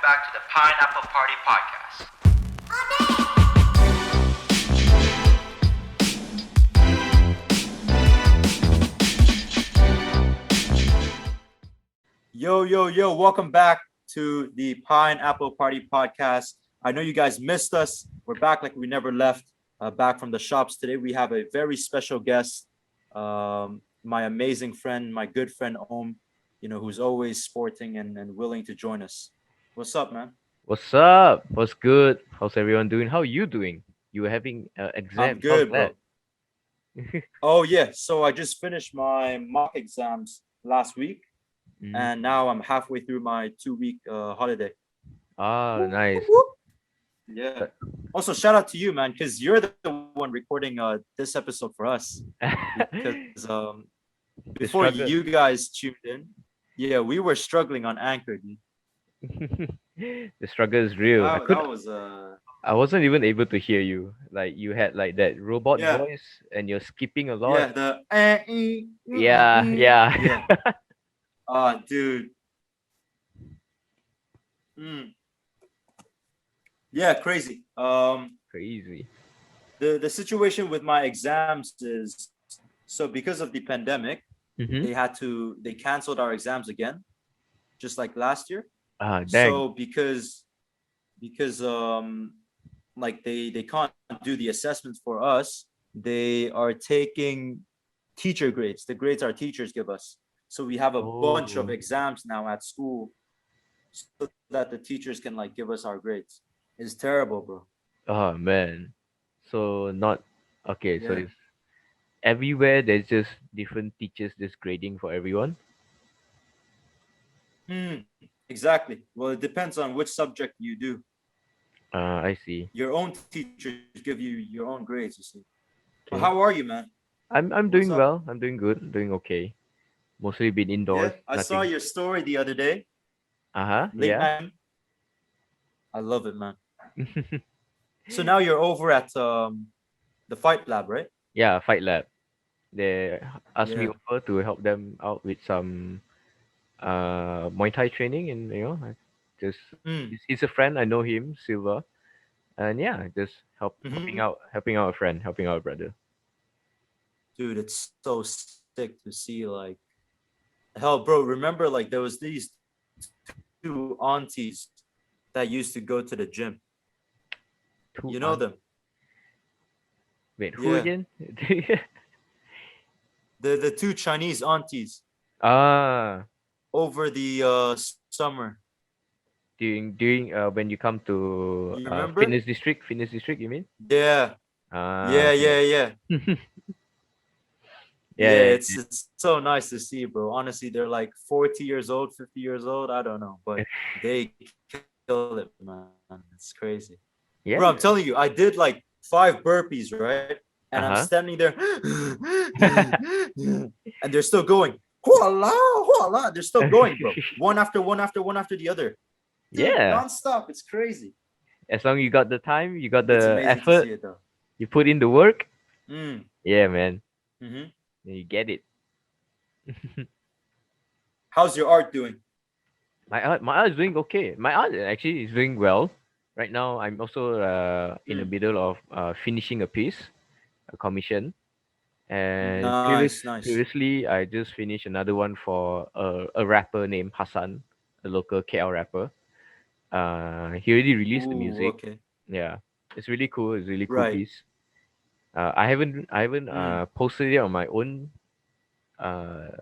back to the Pineapple Party Podcast. Yo, welcome back to the Pineapple Party Podcast. I know you guys missed us. We're back like we never left, back from the shops. Today we have a very special guest, my amazing friend, my good friend Om, who's always sporting and willing to join us. What's up, man? What's up? What's good? How's everyone doing? How are you doing? You were having I'm exams. How's good, that? bro. Oh, yeah. So I just finished my mock exams last week, Mm. and now I'm halfway through my 2 week holiday. Ah, nice. Yeah. Also, shout out to you, man, because you're the one recording this episode for us. Because The before struggle. you guys tuned in, yeah, we were struggling on Anchor, dude. The struggle is real. That was I wasn't even able to hear you. Like you had like that robot yeah, voice and you're skipping a yeah, lot. the Yeah, yeah. yeah. Dude. Mm. Yeah, crazy. Crazy. The situation with my exams is, so because of the pandemic, Mm-hmm. they canceled our exams again, just like last year. Ah, dang. So because like they can't do the assessments for us, they are taking teacher grades, the grades our teachers give us. So we have a bunch of Oh. exams now at school so that the teachers can like give us our grades. It's terrible, bro. Oh man. So not okay, so Yeah. it's everywhere there's just different teachers just grading for everyone. Hmm. Exactly. Well, it depends on which subject you do. I see. Your own teachers give you your own grades, you see. But how Okay. are you, man? I'm What's doing up? well. I'm doing good. I'm doing okay. Mostly been Yeah, indoors. I saw Nothing. your story the other day, Uh-huh. late Yeah. night. I love it, man. So now you're over at the Fight Lab, right? Yeah, Fight Lab. They asked me Yeah. over to help them out with some Muay Thai training, and I just Mm. he's a friend. I know him, Silva, and yeah, just Hmm. helping out a friend, helping out a brother. Dude, it's so sick to see. Like, hell, bro. Remember, like there was these two aunties that used to go to the gym. You Two know aunt. them? Wait, who Yeah. again? The two Chinese aunties Ah, over the summer. during when you come to You remember? fitness district, you mean? Yeah. Ah, Yeah, okay. yeah, yeah. Yeah, Yeah, yeah, it's so nice to see, bro. Honestly, they're like 40 years old, 50 years old. I don't know, but they killed it, man. It's crazy. Bro, I'm telling yeah, you, I man. did like 5 burpees, right? And I'm Uh standing huh. there, and they're still going. Voila, voila. They're still going, bro. One after one after one after the other. Dude, Yeah. nonstop. It's crazy. As long you got the time, you got It's the amazing to see effort, it, though. you put in the work. Mm. Yeah, man. Hmm. Then you get it. How's your art doing? My art is doing okay. My art actually is doing well. Right now, I'm also in the Mm. middle of finishing a piece, a commission. And Nice, nice. previously, I just finished another one for a rapper named Hassan, a local KL rapper. He already released the Ooh, music. okay. Yeah, it's really cool. It's a really cool Right. piece. I haven't Mm. posted it on my own uh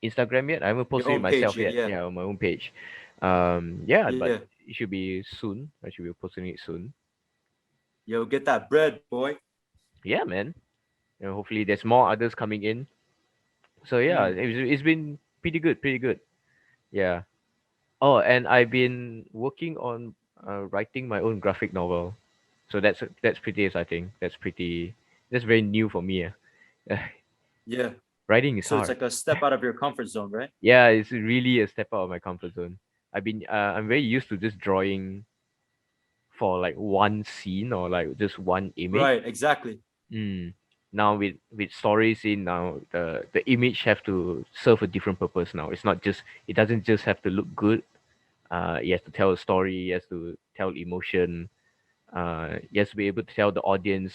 Instagram yet. I haven't Your posted it own page, myself yeah, yet. yeah. Yeah, on my own page. Yeah, but Yeah. it should be soon. I should be posting it soon. Yo, get that bread, boy. Yeah, man. Hopefully there's more others coming in. So yeah, Mm. it's been pretty good, pretty good. Yeah. Oh, and I've been working on writing my own graphic novel. So that's pretty exciting. That's very new for me. Yeah. Writing is So it's hard. like a step out of your comfort zone, right? Yeah, it's really a step out of my comfort zone. I'm very used to just drawing for like one scene or like just one image. Right, exactly. Mm. Now with stories in now, the image have to serve a different purpose now. It doesn't just have to look good. He has to tell a story. He has to tell emotion. He has to be able to tell the audience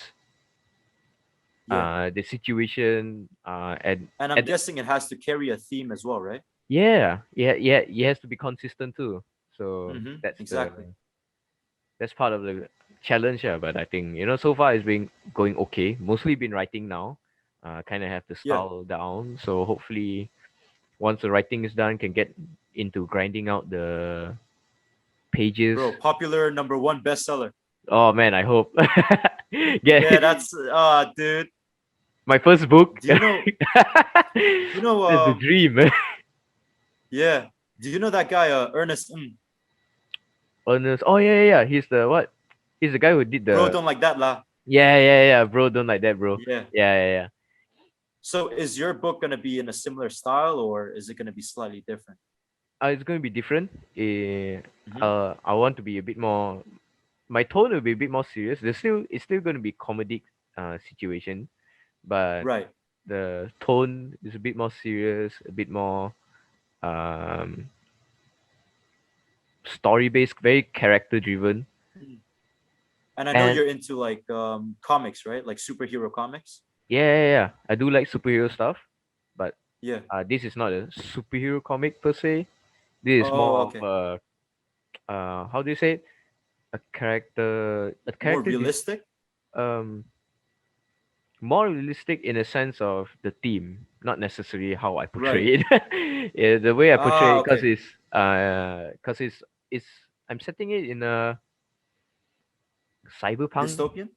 Yeah. the situation. And I'm And guessing it has to carry a theme as well, right? yeah, yeah, yeah. He has to be consistent too. So Mm-hmm. that's Exactly. part of the challenge. Yeah, but I think so far it's been going okay. Mostly been writing now. Kind of have the Yeah. style down. So hopefully, once the writing is done, can get into grinding out the pages. Bro, popular number one bestseller. Oh man, I hope. Get Yeah, that's dude. my first book. Do you know you know That's the dream. yeah. Do you know that guy Ernest Honest. Oh yeah, yeah, yeah. He's the what? He's the guy who did Bro the. don't like that lah. Yeah, yeah, yeah, bro. Don't like that, bro. Yeah. Yeah, yeah, yeah. So is your book gonna be in a similar style or is it gonna be slightly different? It's going to be different. Hmm. I want to be a bit more. My tone will be a bit more serious. It's still going to be comedic situation, but Right. the tone is a bit more serious, a bit more um story based, very character driven. Mhm. And I know And you're into like comics, right? Like superhero comics. yeah, yeah, yeah. I do like superhero stuff, but Yeah. this is not a superhero comic per se. This is Oh, more of okay. how do you say it? A More character realistic? um more realistic in a sense of the theme, not necessarily how I Right. portray it. Yeah, the way I portray Ah, it, okay. cause it's I'm setting it in a cyberpunk Dystopian?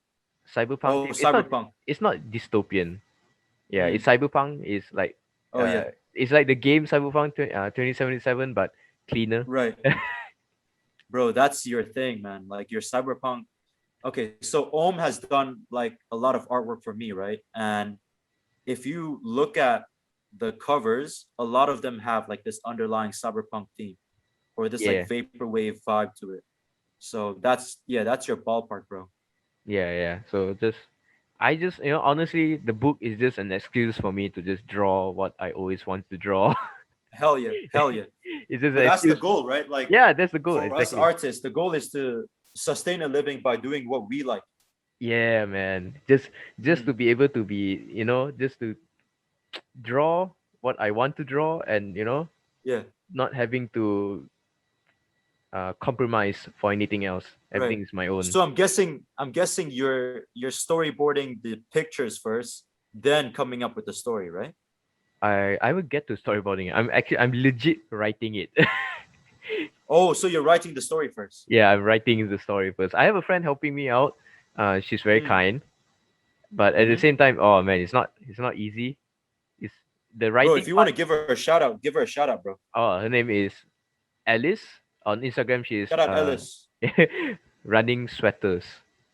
cyberpunk Oh, theme. cyberpunk. It's not dystopian. Yeah, it's Mm. cyberpunk. Oh yeah. It's like the game Cyberpunk 2077, but cleaner. Right. Bro, that's your thing, man. Like your cyberpunk. Okay, so Ohm has done like a lot of artwork for me, right? And if you look at the covers, a lot of them have like this underlying cyberpunk theme or this like Yeah, vaporwave vibe to it. So that's yeah, that's your ballpark, bro. yeah, yeah. So I just honestly, the book is just an excuse for me to just draw what I always want to draw. Hell yeah, hell yeah. It's just But an that's the excuse. goal, right? Like Yeah, that's the goal for us exactly. artists, the goal is to sustain a living by doing what we like. Yeah, man. Just to Mm, be able to be, just to draw what I want to draw, and yeah, not having to compromise for anything else. right. Everything is my own. So I'm guessing you're storyboarding the pictures first, then coming up with the story, right? I will get to storyboarding. I'm legit writing it. Oh, so you're writing the story first. Yeah, I'm writing the story first. I have a friend helping me out. She's very Mm, kind, but at the mm-hmm. same time, oh man, it's not easy. It's the Bro, writing if you want part. to give her a shout out, give her a shout out, bro. Oh, her name is Alice. On Instagram, she's Shout out Ellis. running sweaters.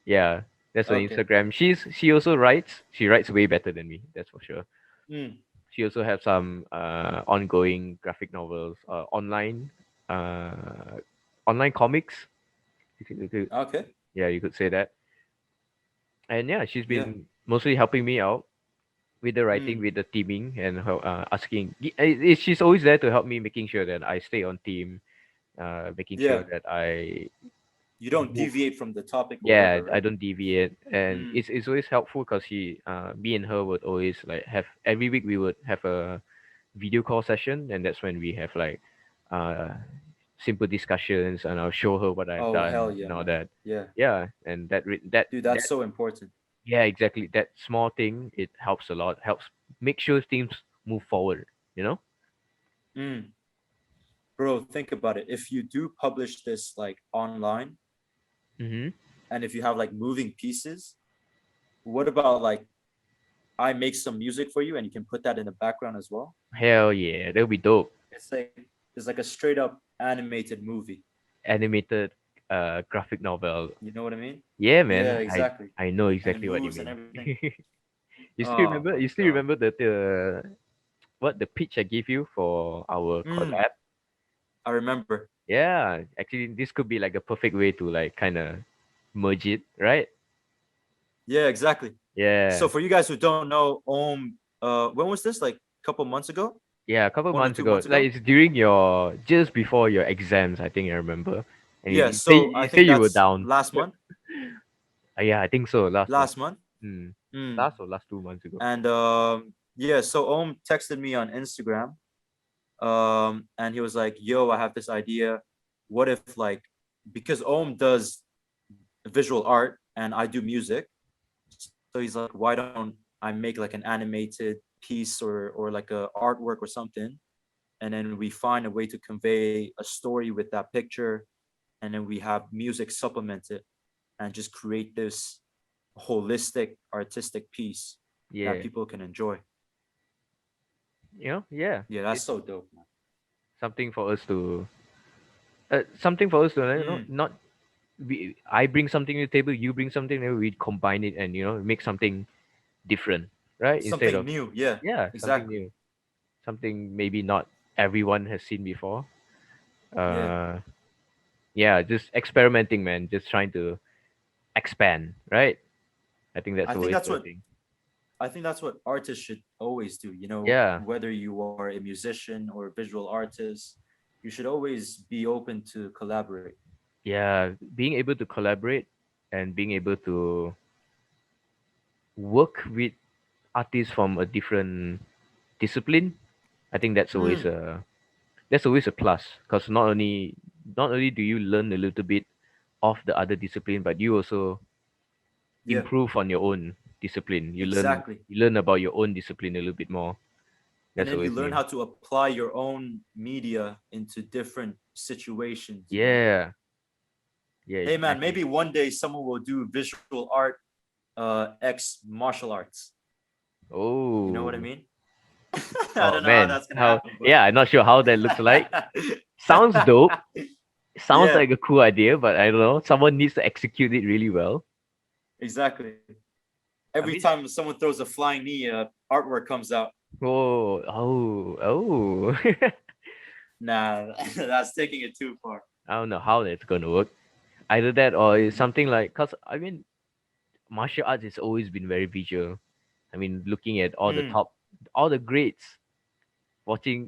Yeah, that's on Okay. Instagram. She also writes. She writes way better than me. That's for sure. Mm, She also has some ongoing graphic novels, online comics. okay. Yeah, you could say that. And yeah, she's Yeah. been mostly helping me out with the writing, Mm, with the teaming, and asking. She's always there to help me, making sure that I stay on team, making sure yeah. that I You don't move. deviate from the topic or Yeah, whatever, I right? don't deviate, and Mm, it's always helpful because me and her would always like have every week we would have a video call session, and that's when we have like uh simple discussions, and I'll show her what I've oh hell done yeah, and all man. that. Yeah. Yeah, and Dude, that's so important. yeah, exactly, that small thing, it helps a lot, helps make sure things move forward, you know. Mm. Bro, think about it. If you do publish this like online Mm-hmm. and if you have like moving pieces, what about like I make some music for you and you can put that in the background as well? Hell yeah, that'll be dope. It's like a straight up animated movie. Animated graphic novel. You know what I mean? Yeah, Yeah, man, exactly. I know And it exactly what you moves and mean. everything. Oh You my still god. remember the what the pitch I gave you for our Mm, collab? I remember. Yeah, actually, this could be like a perfect way to like kind of merge it, right? Yeah, exactly. So Yeah, for you guys who don't know, when was this? Like a couple months ago? Yeah, a couple One or months two ago. months Like ago. it's during just before your exams, I think I remember. And Yeah, you say so I you say think you were that's down. last month. Yeah, I think so. Last month. Last month. Hmm. Mm. Last or last 2 months ago. And yeah, so texted me on Instagram. And he was like, "Yo, I have this idea. What if like because does visual art and I do music, so he's like, why don't I make like an animated piece or like a artwork or something, and then we find a way to convey a story with that picture, and then we have music supplement it, and just create this holistic artistic piece that Yeah. people can enjoy." Yeah. Yeah, that's It's so dope, man. something for us to something for us to Mm, not I bring something to the table, you bring something, and we combine it and make something different, right? Instead something of new. Yeah, something exactly. new, something maybe not everyone has seen before. Yeah, Uh, yeah, just experimenting, man. Just trying to expand, right? I think that's I think always that's the what thing. I think that's what artists should always do. Yeah, Whether you are a musician or a visual artist, you should always be open to collaborate. yeah. Being able to collaborate and being able to work with artists from a different discipline, I think Mm, that's always a plus. Because not only do you learn a little bit of the other discipline, but you also yeah, improve on your own discipline. exactly. You learn about your own discipline a little bit more. And That's then you always learn new. how to apply your own media into different situations. Yeah, yeah, Hey man, exactly. maybe one day someone will do visual art X martial arts. You know what I Oh, mean? I oh don't know how man, that's gonna how? happen, Yeah, I'm not sure how that looks like. Sounds dope. but Sounds yeah, like a cool idea, but I don't know. Someone needs to execute it really well. exactly. I Every mean, time someone throws a flying knee, artwork comes out. oh. Nah, that's taking it too far. I don't know how that's gonna work. Either that or it's something like, cause I mean, martial arts has always been very visual. I mean, looking at Mm, all the greats,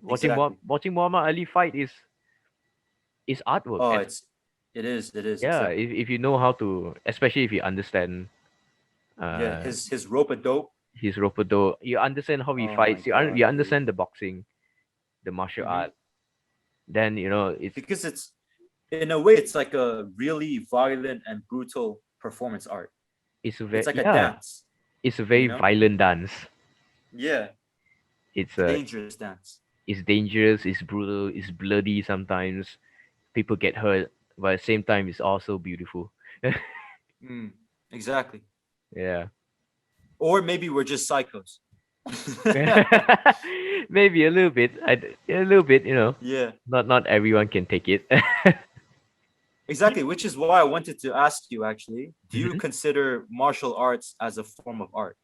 exactly. watching Muhammad Ali fight is artwork. Oh, And it is yeah, exactly. if you know how to, especially if you understand Yeah, uh his rope a dope. his ropedo, you understand how he Oh my fights, god, you dude. understand the boxing, the martial Hmm. art. Then Because it's in a way it's like a really violent and brutal performance art. it's a It's very like a yeah, dance, it's a you very know? violent dance. Yeah, It's dangerous dance. it's dangerous, it's brutal, it's bloody sometimes. People get hurt, but at the same time, it's also beautiful. Mm, exactly. Yeah. Or maybe we're just psychos. Maybe a little bit. A little bit. Yeah, Not everyone can take it. exactly. Which is why I wanted to ask you actually, do you Hmm. consider martial arts as a form of art?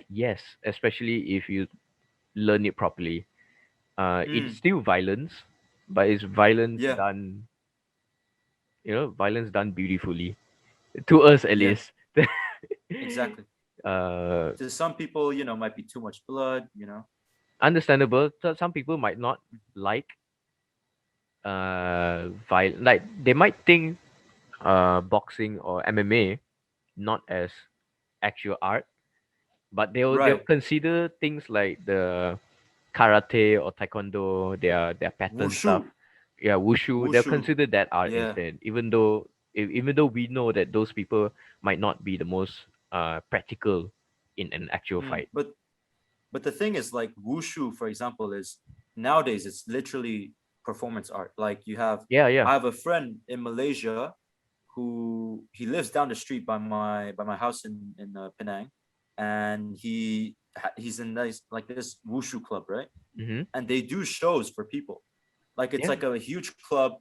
Yes, especially if you learn it properly. It's Mm, still violence, but it's violence yeah, done. Violence done beautifully to us at yeah, least. exactly. uh, To some people, might be too much blood. Understandable. So some people might not like like they might think boxing or MMA not as actual art, but they'll Right. consider things like the karate or taekwondo, their pattern Wushu. stuff. Yeah, wushu. They'll Wushu. consider that art Yeah. instead, even though we know that those people might not be the most practical in an actual Mm. fight. But the thing is, like wushu, for example, is nowadays it's literally performance art. Like Yeah, yeah. I have a friend in Malaysia who he lives down the street by my house in Penang, and he's in this wushu club, right? Mm-hmm. And they do shows for people. Like it's Yeah, like a huge club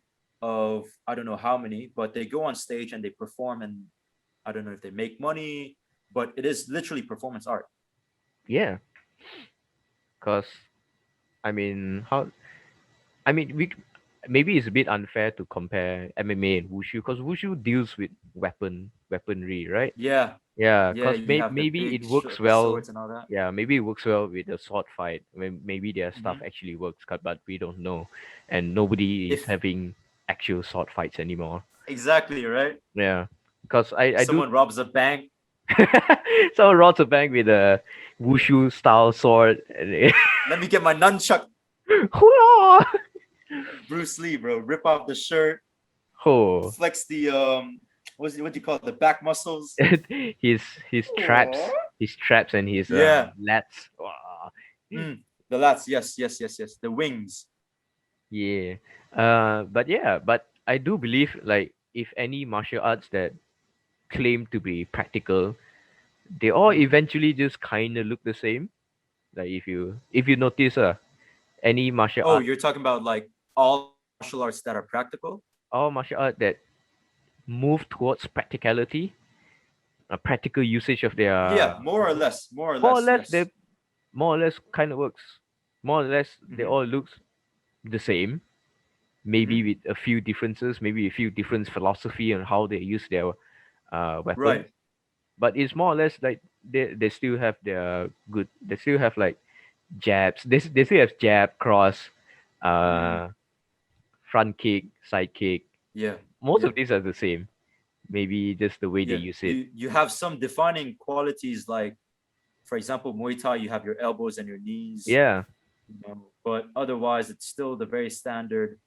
of I don't know how many, but they go on stage and they perform, and I don't know if they make money, but it is literally performance art. yeah. Cause I mean, how I mean, we. maybe it's a bit unfair to compare MMA and wushu because wushu deals with weaponry, right? Yeah, Yeah, yeah. because You have the maybe it big works well. swords and all that. Yeah, maybe it works well with a sword fight. Maybe their stuff Hmm. actually works, but we don't know, and nobody is If having actual sword fights anymore. exactly right. Yeah, because I do. Someone robs a bank. Someone robs a bank with a wushu style sword. And Let me get my nunchuck. Hurrah! Bruce Lee, bro. Rip off the shirt, Oh, flex the what do you call it? The back muscles. his his traps, Aw. his traps, and his Yeah. lats. Wow. The lats. Yes, yes, yes, yes. The wings. Yeah. But I do believe like if any martial arts that claim to be practical, they all Mhm. eventually just kind of look the same. Like if you notice, any martial Oh, art, you're talking about like all martial arts that are practical? all martial art that move towards practicality, a practical usage of Yeah, their more or less. More or more or less. less they Yes. more or less kind of works. More or less they Hmm. all look the same, Hmm. maybe with a few differences, maybe a few different philosophy on how they use their weapons. Right. But it's more or less like they still have their good. They still have like jabs. They still have jab, cross, Mm. uh, front kick, side kick. Yeah. Most Yeah. of these are the same. Maybe just the way they Yeah. use it. You have some defining qualities like, for example, Muay Thai. You have your elbows and your knees. Yeah. But otherwise, it's still the very standard.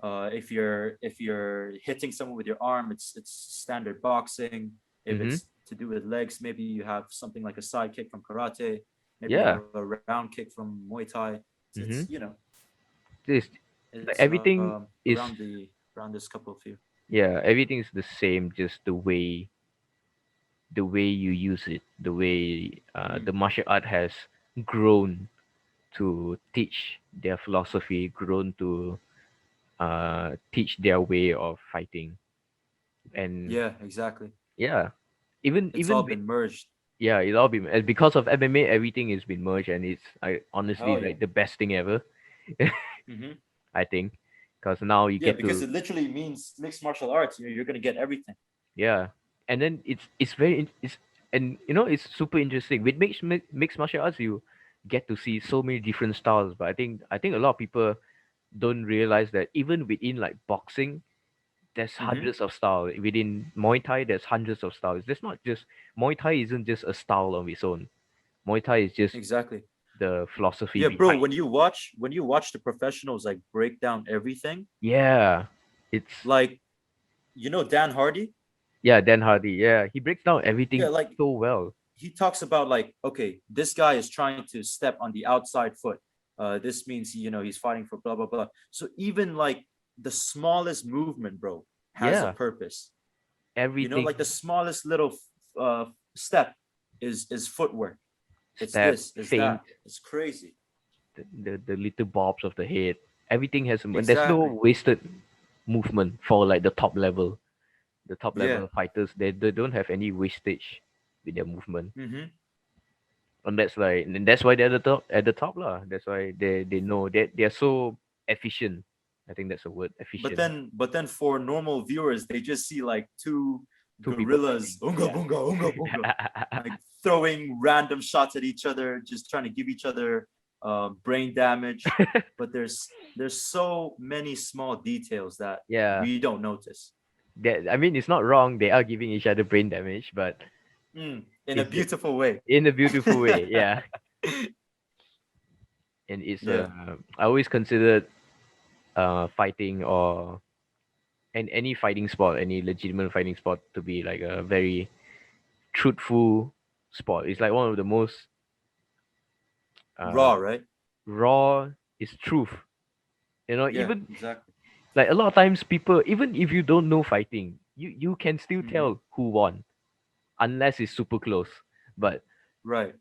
If you're hitting someone with your arm, it's standard boxing. If Mhm. it's to do with legs, maybe you have something like a side kick from karate. Maybe you have Yeah. a round kick from Muay Thai. It's Mhm. you know This like it's everything is around this couple of few. yeah, everything is the same. Just the way you use it, the way Mm. the martial art has grown to teach their philosophy, grown to teach their way of fighting, and Yeah, exactly. yeah, even It's all even with been merged. yeah, it all been and because of MMA, everything has been merged, and it's I honestly Hell yeah. like the best thing ever. Hmm. I think because now you Yeah, get because to it literally means mixed martial arts. You're gonna get everything. yeah, and then it's very it's and it's super interesting with mixed martial arts. You get to see so many different styles, but I think a lot of people don't realize that even within like boxing there's Hmm. hundreds of styles. Within Muay Thai there's hundreds of styles. There's not just Muay Thai isn't just a style of its own. Muay Thai is just Exactly. the philosophy Yeah, bro. behind. When you watch the professionals like break down everything, Yeah, it's like Dan Hardy. yeah, Dan Hardy. Yeah, he breaks down Yeah, everything like so well. he talks about like, okay, this guy is trying to step on the outside foot. This means he's fighting for blah blah blah. So even like the smallest movement, bro, has a Yeah, purpose. Like the everything, smallest little step is footwork. It's step, this, is feint, that. It's crazy. the little bobs of the head. Everything has and there's no Exactly. wasted movement for like the top level. The top Yeah. level fighters, they don't have any wastage with their movement. Hmm. And that's why they're at the top lah. That's why they know that they're so efficient. I think that's a word, But efficient. then, but then for normal viewers, they just see like two Two people gorillas, fighting. unga Yeah. bunga, unga bunga, like throwing random shots at each other, just trying to give each other brain damage. But there's so many small details that Yeah. we don't notice. I mean, it's not wrong. They are giving each other brain damage, but In a it's beautiful way. in a beautiful way. Yeah. And it's Yeah. I always considered fighting or and any fighting sport, any legitimate fighting sport to be like a very truthful sport. It's like one of the most uh Raw, right? raw is truth. Yeah, Even exactly. like a lot of times people, even if you don't know fighting, you can still Hmm. tell who won unless it's super close. But Right.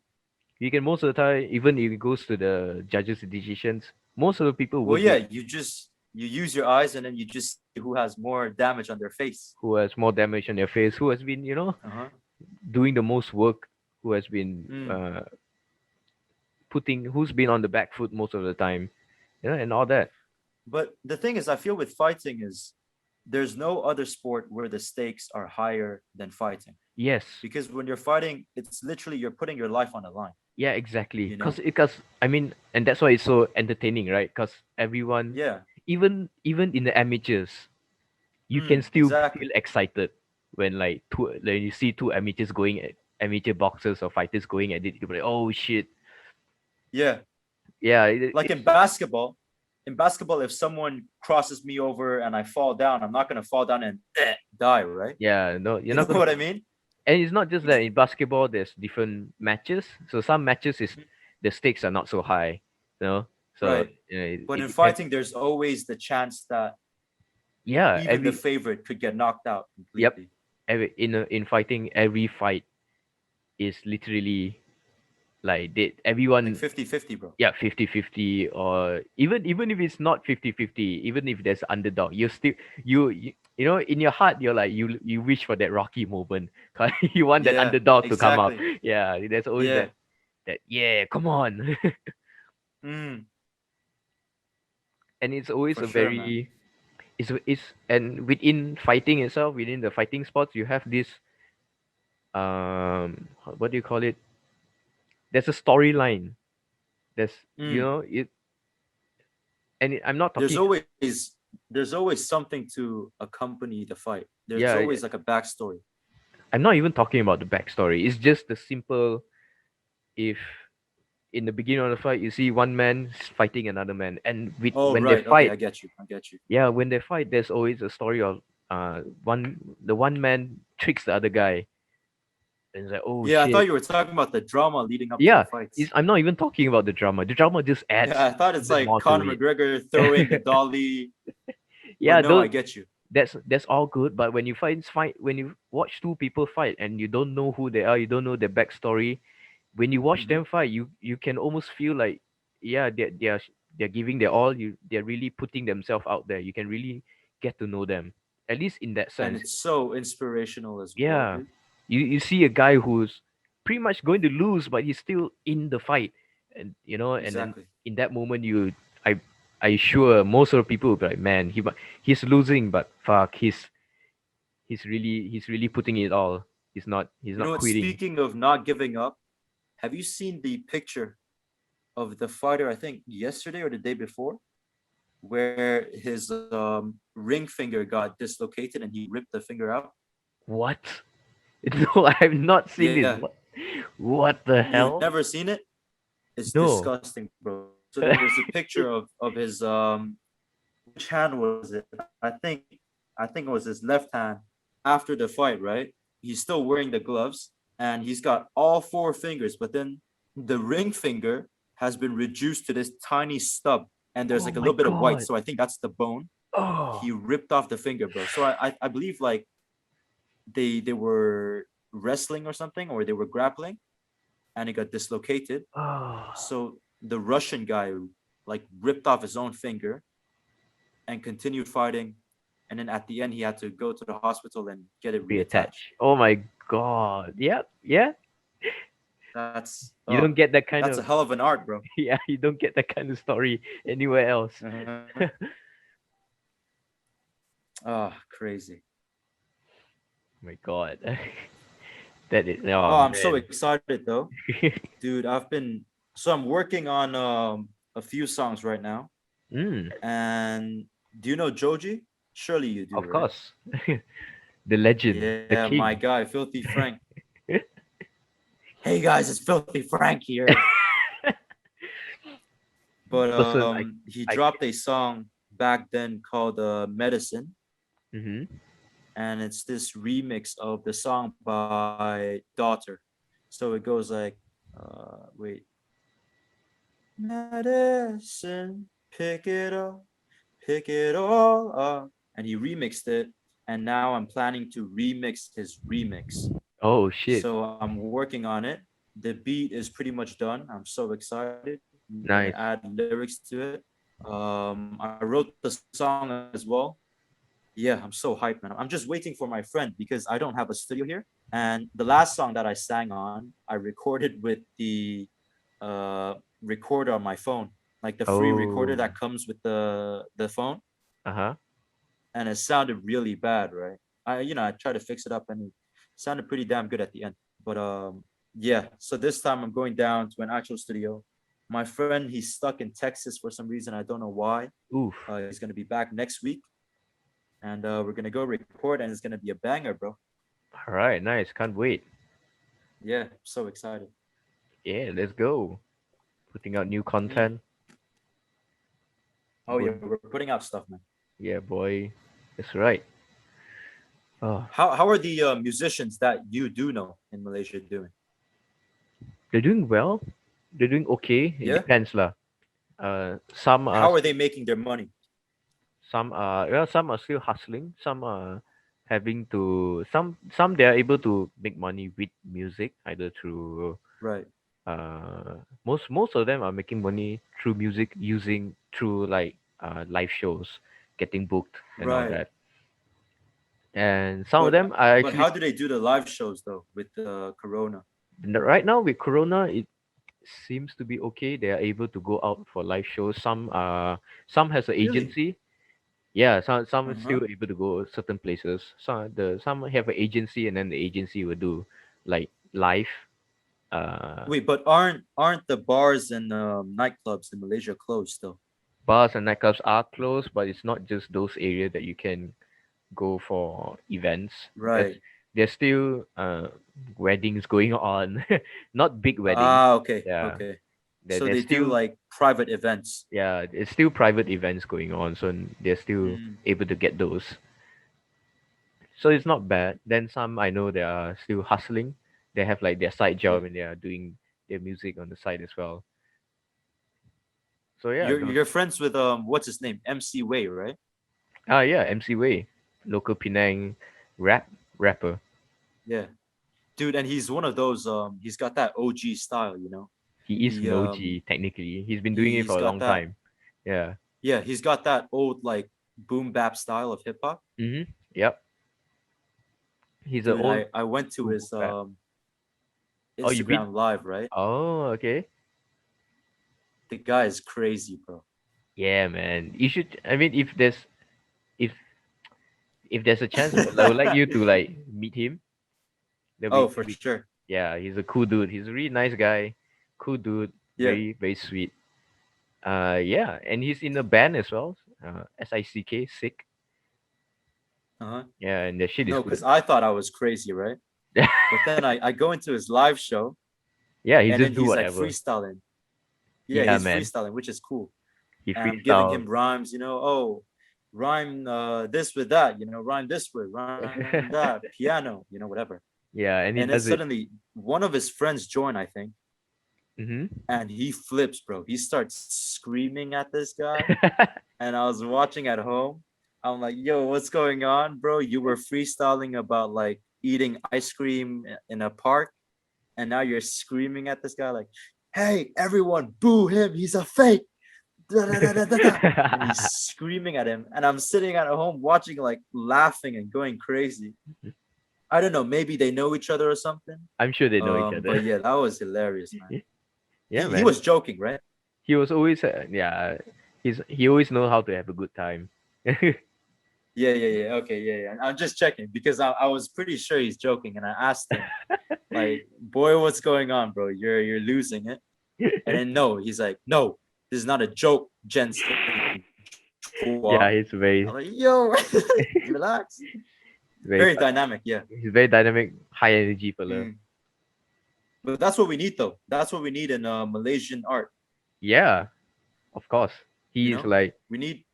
you can most of the time, even if it goes to the judges' decisions, most of the people Well, would yeah, be you use your eyes and then you just see who has more damage on their face. who has more damage on their face, who has been, Uh-huh. doing the most work, who has been Mm. who's been on the back foot most of the time, and all that. But the thing is, I feel with fighting is there's no other sport where the stakes are higher than fighting. Yes. Because when you're fighting, it's literally you're putting your life on the line, Yeah, exactly. you know? Because I mean, and that's why it's so entertaining, right? Because everyone, Yeah. even in the amateurs, you can still Exactly. feel excited when like you see two amateurs going at amateur boxers or fighters going at it. You're like, oh shit, Yeah. yeah, Like it's in basketball, if someone crosses me over and I fall down, I'm not gonna fall down and die, right? yeah, no, you're You know not gonna. what I mean? And it's not just that in basketball. There's different matches. So some matches is Mhm. the stakes are not so high, you know. So Right. But it in depends. fighting, there's always the chance that Yeah, even the favorite could get knocked out yep. completely. In fighting, every fight is literally like Like everyone. 50-50, bro. Yeah, 50-50, or even if it's not 50-50, even if there's underdog, you still you know, in your heart you're like you wish for that Rocky moment. 'Cause you want that Yeah, underdog to come out. exactly. Yeah, there's always Yeah. that yeah, come on. Mm, And it's always for a sure, man. very it's and within fighting itself, within the fighting sports, you have this what do you call it, there's a storyline. There's, you Mm. know, it. And I'm not There's talking. always something to accompany the fight. There's Yeah, always like a backstory. I'm not even talking about the backstory. It's just the simple. If in the beginning of the fight you see one man fighting another man, and Oh, when they right. Okay, fight, I get you. I get you. yeah, when they fight, there's always a story of the one man tricks the other guy, and it's like, oh Yeah, I shit. thought you were talking about the drama leading up to the Yeah, fights. I'm not even talking about the drama. The drama just Yeah, adds I thought it's even like more to Conor it. McGregor throwing the dolly. But Yeah, no, I those get you. that's all good. But when you when you watch two people fight and you don't know who they are, you don't know their backstory, when you watch Hmm. them fight, you can almost feel like, yeah, they're giving their all. They're really putting themselves out there. You can really get to know them, at least in that And sense. it's so inspirational as well, Yeah, dude. you see a guy who's pretty much going to lose, but he's still in the fight, and you know, and then Exactly. in that moment, I I sure most of the people will be like, man, he's losing, but fuck, he's really putting it all. He's You know not what? quitting. Speaking of not giving up, have you seen the picture of the fighter, I think yesterday or the day before, where his ring finger got dislocated and he ripped the finger out? What? No, I've not seen this. Yeah. What the You've hell? never seen it? It's No. disgusting, bro. So there's a picture of his which hand was it? I think it was his left hand after the fight, right? He's still wearing the gloves and he's got all four fingers, but then the ring finger has been reduced to this tiny stub and there's Oh like a my little bit of white. god. So I think that's the bone. Oh. He ripped off the finger, bro. So I believe like they were wrestling or something or they were grappling and it got dislocated. Oh. So the Russian guy like ripped off his own finger and continued fighting. And then at the end, he had to go to the hospital and get it reattached. Reattach. Oh my god. Yep. Yeah. That's You don't get that kind that's of a hell of an art, bro. yeah, you don't get that kind of story anywhere else. Uh-huh. Oh, crazy. My god. That is, oh Oh, I'm so man. excited though, dude. I'm working on a few songs right now. Mm, And do you know Joji? Surely you do, of right? course. The legend, the Yeah, my king. guy, Filthy Frank. Hey guys, it's Filthy Frank here. But Person he I dropped a song back then called Medicine, mm-hmm. and it's this remix of the song by Daughter. So it goes like, wait, medicine, pick it all up, and he remixed it, and now I'm planning to remix his remix. Oh shit. So I'm working on it. The beat is pretty much done. I'm so excited. I'm gonna Nice. add lyrics to it. I wrote the song as well. Yeah, I'm so hyped, man. I'm just waiting for my friend because I don't have a studio here. And the last song that I sang on, I recorded with the recorder on my phone. like the free recorder Oh. that comes with the phone, Uh-huh. and it sounded really bad, right? I tried to fix it up, and it sounded pretty damn good at the end. But yeah. So this time I'm going down to an actual studio. My friend, he's stuck in Texas for some reason. I don't know why. Oof. He's gonna be back next week, and we're gonna go record, and it's gonna be a banger, bro. All right, nice. Can't wait. Yeah, so excited. Yeah, let's go. Putting out new Mm. content. Oh yeah, Going. we're putting out stuff, man. Yeah, boy. That's right. Oh, How are the musicians that you do know in Malaysia doing? they're doing well. They're doing okay. It Yeah. depends lah. Some are How are they still, making their money? some are still hustling. Some are having to some they are able to make money with music either through Right. most of them are making money through music using through like live shows, getting booked and all Right. that. And some of But them are but actually how do they do the live shows though with the Corona? right now with Corona. It seems to be okay. They are able to go out for live shows. Some has an Really? agency. Yeah, some are Uh huh. still able to go certain places. Some have an agency, and then the agency will do like live. Uh, Wait, but aren't the bars and nightclubs in Malaysia closed still? Bars and nightclubs are closed, but it's not just those areas that you can go for events. Right. There's still weddings going on, not big weddings. Ah, okay, Yeah, okay. So there's they do still like private events. yeah, there's still private events going on, so they're still Mm, able to get those. So it's not bad. Then some I know they are still hustling. They have like their side yeah. job and they are doing their music on the side as well. So yeah, You're friends with what's his name? MC Way, right? yeah, MC Way, local Penang rap rapper. Yeah. Dude, and he's one of those he's got that OG style, He is He an OG technically. He's been doing it he's for a got long that, time. Yeah. yeah, he's got that old like boom bap style of hip hop. Yep. He's an Dude, old I went to school boom his bap. Oh, you been? Instagram live, right? Oh, okay. The guy is crazy, bro. Yeah, man. You should. I mean, if if there's a chance, I would like you to like meet him. Oh, for That'll be sure. Yeah, he's a cool dude. He's a really nice guy. Cool dude. Yeah. Very sweet. Yeah, and he's in a band as well. SICK, sick. Uh-huh. Yeah, and the shit is No, good. because I thought I was crazy, right? But then I go into his live show, Yeah, he and then just do he's like whatever. freestyling. Yeah, Yeah, he's man. freestyling, which is cool. He And I'm giving him freestyle. rhymes, oh, rhyme this with that, rhyme this with, rhyme that, piano, whatever. Yeah, and he And then does it. suddenly one of his friends join, I think, Mm-hmm. and he flips, bro. He starts screaming at this guy. And I was watching at home. I'm like, yo, what's going on, bro? You were freestyling about like eating ice cream in a park, and now you're screaming at this guy like, hey, everyone, boo him. He's a fake. Da, da, da, da, da, da. And he's screaming at him. And I'm sitting at home watching, like laughing and going crazy. I don't know, maybe they know each other or something. I'm sure they know each other. But yeah, that was hilarious, man. Yeah, He man. was joking, right? He was always yeah. He always know how to have a good time. Yeah, yeah, yeah. Okay, yeah, yeah. I'm just checking because I was pretty sure he's joking, and I asked him, like, boy, what's going on, bro? You're losing it. And then no, he's like, no, this is not a joke, Jensen. Yeah, I'm like, yo, relax. very Very fun. dynamic, yeah. He's very dynamic, high energy fella. Mm. But that's what we need, though. That's what we need in Malaysian art. Yeah, of course. You He's know, like we need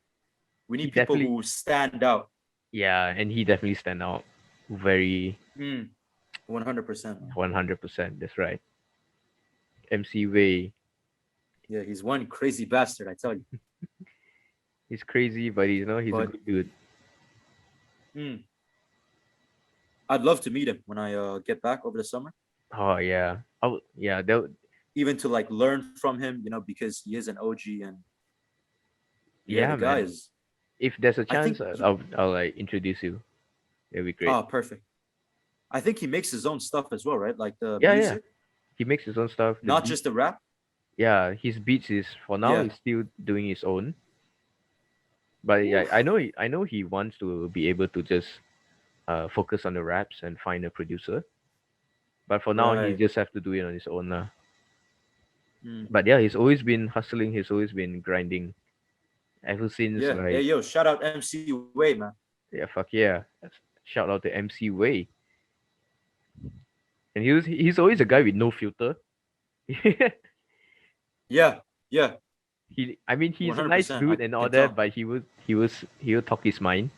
we he need people definitely who stand out. yeah, and he definitely stand out very 100%. 100%. That's right. MC Way, Yeah, he's one crazy bastard, I tell you. he's crazy, but he's a But good dude. mm, I'd love to meet him when I get back over the summer, Oh yeah, yeah. even to like learn from him, because he is an OG, and yeah, the Yeah, guy man. is. If there's a I chance, think. I'll like introduce you. It'll be great. Oh, perfect. I think he makes his own stuff as well, right? Like the Yeah, yeah. music, He makes his own stuff. The not beat. just the rap. Yeah, his beats is for now Yeah. he's still doing his own. But yeah, Oof. I know he wants to be able to just focus on the raps and find a producer. But for now, he Right. just have to do it on his own lah. Mm. But yeah, he's always been hustling. He's always been grinding ever since Yeah. Hey, like yo, shout out MC Way, man. yeah, fuck yeah. Shout out to MC Way. And he's always a guy with no filter. Yeah. Yeah. He I mean he's a nice 100%. I dude can and all tell. that, but he would talk his mind.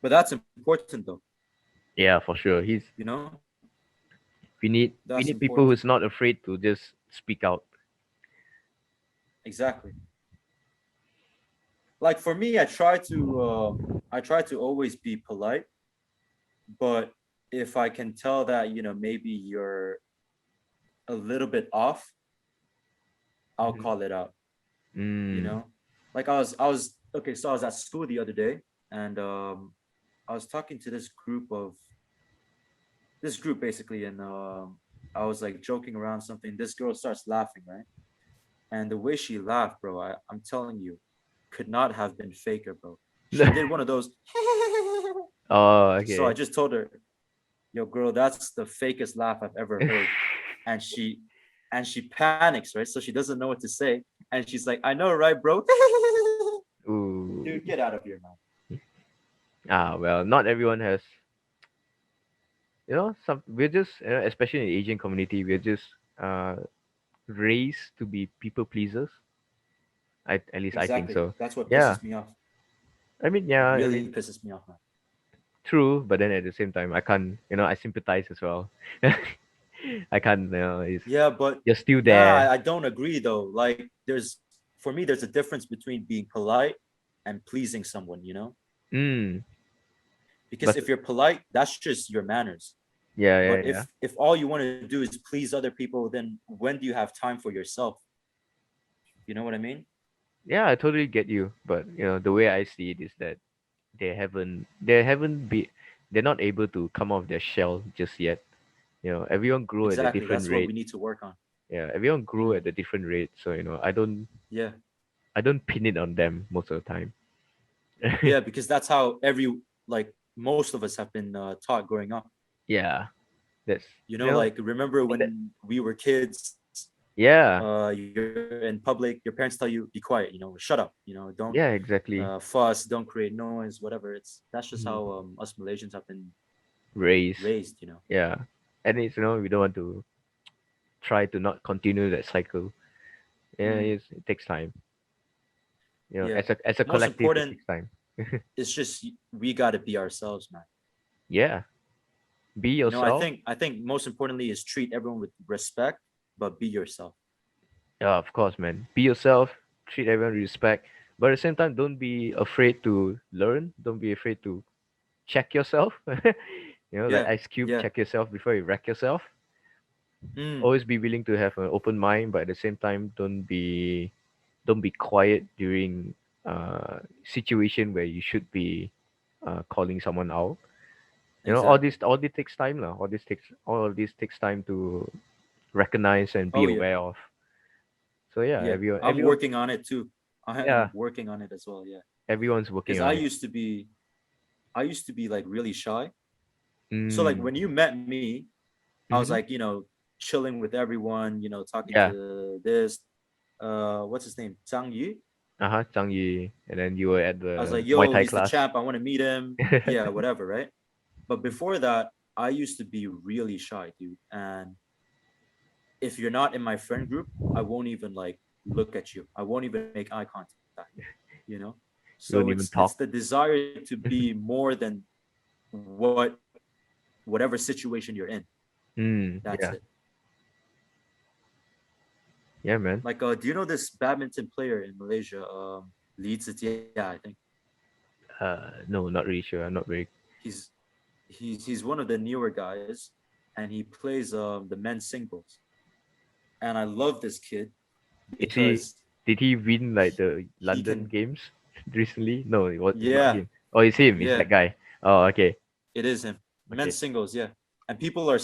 But that's important, though. Yeah, for sure. You know, We that's need people important. who's not afraid to just speak out. Exactly. Like for me, I try to always be polite, but if I can tell that, maybe you're a little bit off, I'll Mhm. call it out, you Mm. know? Like okay, so I was at school the other day, and I was talking to this group basically, and I was like joking around something. This girl starts laughing, right? And the way she laughed, bro, I'm telling you, could not have been faker, bro. She did one of those. Oh, So I okay. just told her, yo, girl, that's the fakest laugh I've ever heard. And she panics, right? So she doesn't know what to say. And she's like, I know, right, bro? Ooh. Dude, get out of here, man. Ah, well, not everyone has. Some we're just, especially in the Asian community, we're just uh raised to be people pleasers. At least I think Exactly. so. That's what Yeah. pisses me off. Yeah. I Really mean, pisses me off, man. true, but then at the same time, I can't. I sympathize as well. I can't. It's Yeah, but you're still nah, there. I don't agree though. Like for me, there's a difference between being polite and pleasing someone, Mm. Because But if you're polite, that's just your manners. yeah, But yeah, yeah. if all you want to do is please other people, then when do you have time for yourself? You know what I mean? Yeah, I totally get you. But the way I see it is that they haven't be they're not able to come out of their shell just yet. Everyone grew at a Exactly. different That's what we rate. need to work on. Yeah, everyone grew Mm, at a different rate. So yeah. I don't pin it on them most of the time. Yeah, because that's how like most of us have been taught growing up. Yeah, that's you know Like remember and that, when we were kids, yeah, you're in public, your parents tell you be quiet, shut up, don't yeah, exactly. fuss, don't create noise, whatever. That's just how Mhm. us Malaysians have been Raise, raised. yeah, and it's we don't want to try to not continue that cycle. Yeah, Mm, it takes time. yeah. As a Most collective, it important takes time. is just we got to be ourselves, man. Yeah, be yourself. I think most importantly is treat everyone with respect, but be yourself. Yeah, of course, man. Be yourself. Treat everyone with respect, but at the same time, don't be afraid to learn. Don't be afraid to check yourself. Like Yeah, Ice Cube, yeah. check yourself before you wreck yourself. Mm, Always be willing to have an open mind, but at the same time, don't be quiet during situation where you should be calling someone out. exactly. All this takes time, lah. All of this takes time to recognize and be Oh yeah, aware of. So yeah, yeah. I'm everyone, working on it too. I yeah, am working on it as well. Yeah, everyone's working because on it. I used to be like really shy. So like Mm. when you met me, I was Mm-hmm. like, chilling with everyone, talking Yeah. to this, what's his name, Zhang Yu. Uh-huh. Zhang Yi, and then you were at I was the like, Muay yo, Thai he's the class. champ. I want to meet him. Yeah, whatever, right? But before that, I used to be really shy, dude. And if you're not in my friend group, I won't even like look at you. I won't even make eye contact, you know? You So don't it's even it's the talk. desire to be more than whatever situation you're in. That's Yeah. it. Yeah, man. Like do you know this badminton player in Malaysia, Lee Zitian, I think. No, not really sure. I'm not very. He's he's one of the newer guys, and he plays the men's singles. And I love this kid Is he? because Did he win like the he London can, games recently? No, it's not yeah, him. Oh, it's him. It's yeah, that guy. Oh, okay. it is him. Men's Okay. singles, yeah. And people are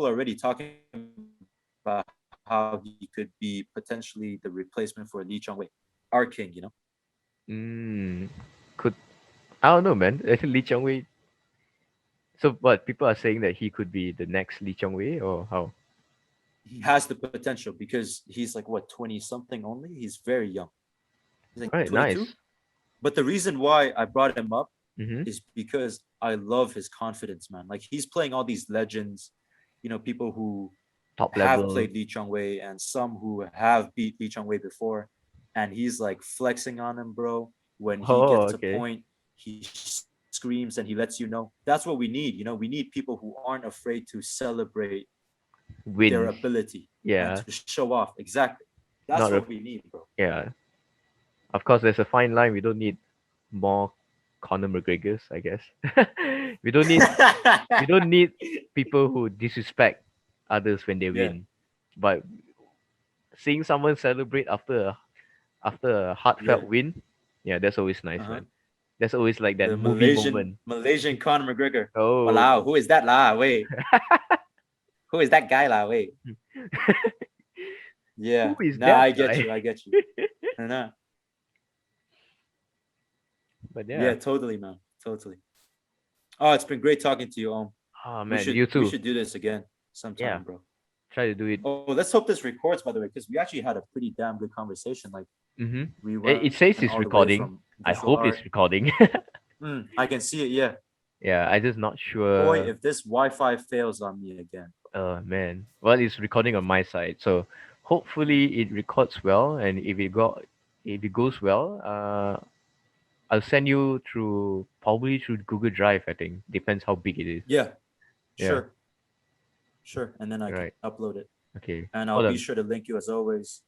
already talking about how good he is. how he could be potentially the replacement for Lee Chong Wei, our king. Mm, could I don't know, man. I think Lee Chong Wei. So, but people are saying that he could be the next Lee Chong Wei, or how? He has the potential because he's like what 20 something only. He's very young. He's like Right, 22. nice. But the reason why I brought him up Mm-hmm. is because I love his confidence, man. Like he's playing all these legends, people who Top have level. played Lee Chong Wei and some who have beat Lee Chong Wei before. And he's like flexing on him, bro. When he Oh, gets a okay. point, he screams and he lets you know. That's what we need. We need people who aren't afraid to celebrate their Wins. ability and Yeah. to show off. Exactly. That's Not a. what we need, bro. Yeah. Of course, there's a fine line. We don't need more Conor McGregors, I guess. we don't need we don't need people who disrespect others when they Yeah, win. But seeing someone celebrate after a yeah. heartfelt win, yeah, that's always nice, Uh-huh. man. That's always like that The movie Malaysian moment. Malaysian Conor McGregor. Oh, Walao, who is that lah? Wait. Who is that guy lah? Wait. who Yeah. is Nah, that I get guy? you. I get you. Nah. But Yeah, yeah. totally, man. Totally. Oh, it's been great talking to you, Oh We man, should you we too. should do this again Yeah, sometime, bro. try to do it. Oh, let's hope this records, by the way, because we actually had a pretty damn good conversation. Like Mm-hmm. we It went says all it's the way recording. from I visual hope art. it's recording. I can see it. Yeah. Yeah, I just not Boy, sure. if this Wi-Fi fails on me again. Man. Well, it's recording on my side, so hopefully it records well. And if it goes well, I'll send you probably through Google Drive. I think depends how big it is. Yeah. Yeah. Sure. Sure. And then I can Right. upload it. Okay. And I'll Hold be on. sure to link you as always.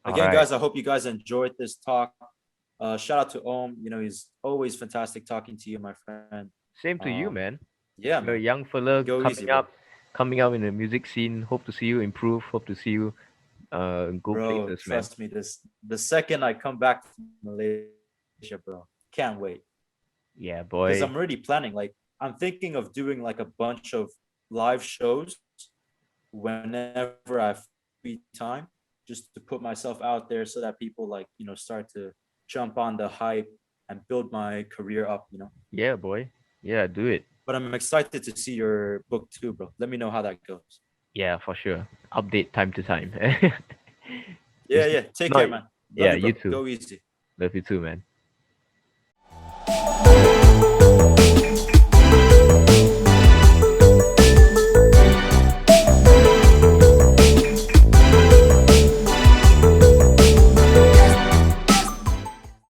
All Again, right. guys, I hope you guys enjoyed this talk. Shout out to Om. He's always fantastic talking to you, my friend. Same to you, Um, man. yeah, You're a man. young fella Go easy, bro. coming up in the music scene. Hope to see you improve. Hope to see you go Bro, places, man. trust me, the second I come back to Malaysia, bro, can't wait. Yeah, Because boy. I'm already planning. Like, I'm thinking of doing like a bunch of live shows whenever I have free time, just to put myself out there so that people like, start to jump on the hype and build my career up. Yeah, boy. Yeah, do it. But I'm excited to see your book too, bro. Let me know how that goes. Yeah, for sure. Update time to time. Yeah, it's yeah. Take not. care, man. Love Yeah, you, bro. you too. Go easy. Love you too, man.